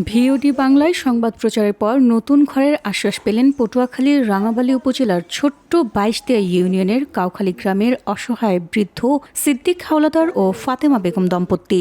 VOD বাংলায় সংবাদ প্রচারের পর নতুন ঘরের আশ্বাস পেলেন পটুয়াখালীর রাঙাবালী উপজেলার ছোট্ট বাইশদিয়া ইউনিয়নের কাউখালী গ্রামের অসহায় বৃদ্ধ সিদ্দিক হাওলাদার ও ফাতেমা বেগম দম্পতি।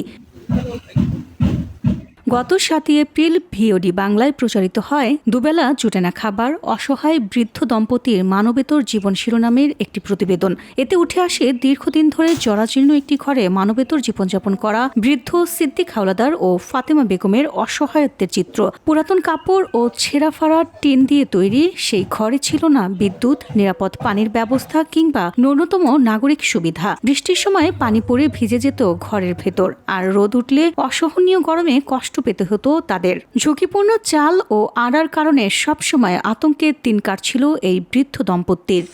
গত 7 এপ্রিল ভিওডি বাংলায় প্রচারিত হয় দুবেলা জুটে না খাবার, অসহায় বৃদ্ধ দম্পতির মানবেতর জীবন শিরোনামের একটি প্রতিবেদন। এতে উঠে আসে দীর্ঘদিন ধরে জরাজীর্ণ একটি ঘরে মানবেতর জীবনযাপন করা বৃদ্ধ সিদ্দিক হাওলাদার ও ফাতেমা বেগমের অসহায়ত্বের চিত্র। পুরাতন কাপড় ও ছেঁড়া ফাড়া টিন দিয়ে তৈরি সেই ঘরে ছিল না বিদ্যুৎ, নিরাপদ পানির ব্যবস্থা কিংবা ন্যূনতম নাগরিক সুবিধা। বৃষ্টির সময় পানি পড়ে ভিজে যেত ঘরের ভেতর, আর রোদ উঠলে অসহনীয় গরমে কষ্ট পেতে হতো তাদের। ঝুঁকিপূর্ণ চাল ও আড়ার কারণে সবসময় আতঙ্কের দিন কাটছিল এই বৃদ্ধ দম্পতির।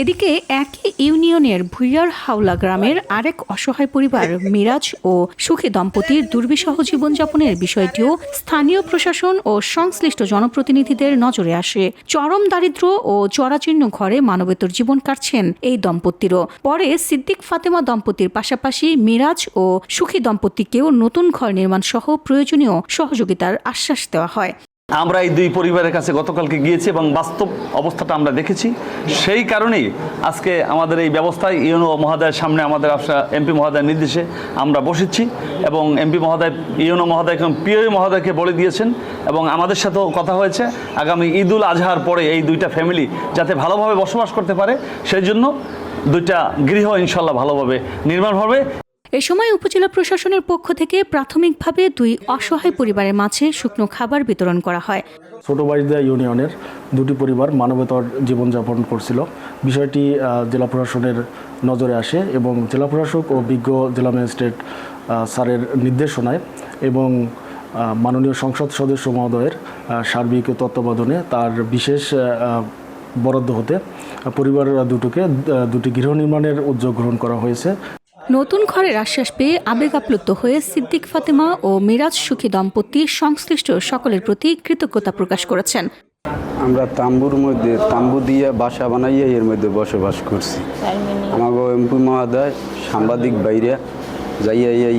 এদিকে একই ইউনিয়নের ভুইয়ার হাওলা গ্রামের আরেক অসহায় পরিবার মিরাজ ও সুখী দম্পতির দুর্বিষহ জীবনযাপনের বিষয়টিও স্থানীয় প্রশাসন ও সংশ্লিষ্ট জনপ্রতিনিধিদের নজরে আসে। চরম দারিদ্র্য ও জরাজীর্ণ ঘরে মানবেতর জীবন কাটছেন এই দম্পতিরও। পরে সিদ্দিক ফাতেমা দম্পতির পাশাপাশি মিরাজ ও সুখী দম্পতিকেও নতুন ঘর নির্মাণ সহ প্রয়োজনীয় সহযোগিতার আশ্বাস দেওয়া হয়। আমরা এই দুই পরিবারের কাছে গতকালকে গিয়েছি এবং বাস্তব অবস্থাটা আমরা দেখেছি। সেই কারণেই আজকে আমাদের এই ব্যবস্থায় ইউনো মহোদয়ের সামনে আমাদের এমপি মহোদয়ের নির্দেশে আমরা বসেছি এবং এমপি মহোদয় ইউনো মহোদয় পিওই মহোদয়কে বলে দিয়েছেন এবং আমাদের সাথেও কথা হয়েছে আগামী ঈদুল আজহার পরে এই দুইটা ফ্যামিলি যাতে ভালোভাবে বসবাস করতে পারে সেই জন্য দুইটা গৃহ ইনশাল্লাহ ভালোভাবে নির্মাণ হবে। এ সময় উপজেলা প্রশাসনের পক্ষ থেকে প্রাথমিকভাবে 2 অসহায় পরিবারের মাঝে শুকনো খাবার বিতরণ করা হয়। ছোট বাইশদিয়া ইউনিয়নের 2টি পরিবার মানবেতর জীবনযাপন করছিল। বিষয়টি জেলা প্রশাসনের নজরে আসে এবং জেলা প্রশাসক ও বিজ্ঞ জেলা ম্যাজিস্ট্রেট স্যারের নির্দেশনায় এবং মাননীয় সংসদ সদস্য মহোদয়ের সার্বিক তত্ত্বাবধানে তার বিশেষ বরাদ্দ হতে পরিবার দুটোকে 2টি গৃহ নির্মাণের উদ্যোগ গ্রহণ করা হয়েছে। নতুন ঘরের আশ্বাস পেয়ে আবেগ আপ্লুত হয়ে সিদ্দিক ফাতেমা ও মিরাজ সুখী দম্পতি সংশ্লিষ্ট সকলের প্রতি কৃতজ্ঞতা প্রকাশ করেছেন। আমরা তাম্বু দিয়ে বাসা বানাইয়া এর মধ্যে বসবাস করছি। আমাকে এমপি মহোদয় সাংবাদিক বাইরে যাইয়া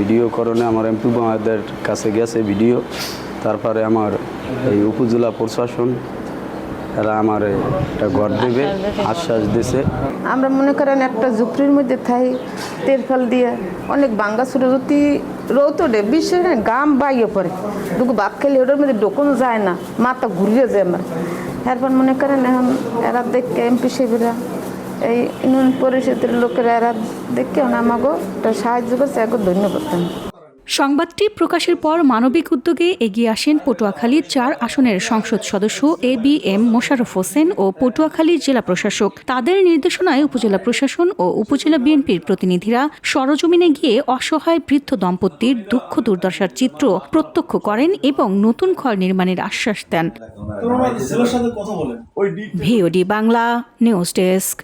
ভিডিও করণে আমার এমপি মহোদয়ের কাছে গেছে ভিডিও, তারপরে আমার এই উপজেলা প্রশাসন এরা আমার একটা ঘর দেবে আশ্বাস দিয়েছে। আমরা মনে করেন একটা ঝুপড়ির মধ্যে থাই তেরফল দিয়ে অনেক বাঙ্গা সুরতি রৌতরে বিশ্বের গাম বাইয়ে পড়ে দুটো ভাত খেলে ওটার মধ্যে ঢোকানো যায় না, মাথা ঘুরিয়ে যায় আমার। এরপর মনে করেন এখন এরা দেখে এমপি সাহেবরা এই ইউনিয়ন পরিষদের লোকেরা এরা দেখে আমাকে একটা সাহায্য করছে, একটু ধন্যবাদ। সংবাদটি প্রকাশের পর মানবিক উদ্যোগে এগিয়ে আসেন পটুয়াখালী 4 আসনের সংসদ সদস্য ABM মোশাররফ হোসেন ও পটুয়াখালী জেলা প্রশাসক। তাদের নির্দেশনায় উপজেলা প্রশাসন ও উপজেলা বিএনপির প্রতিনিধিরা সরজমিনে গিয়ে অসহায় বৃদ্ধ দম্পতির দুঃখ দুর্দশার চিত্র প্রত্যক্ষ করেন এবং নতুন ঘর নির্মাণের আশ্বাস দেন। VOD Bangla news desk.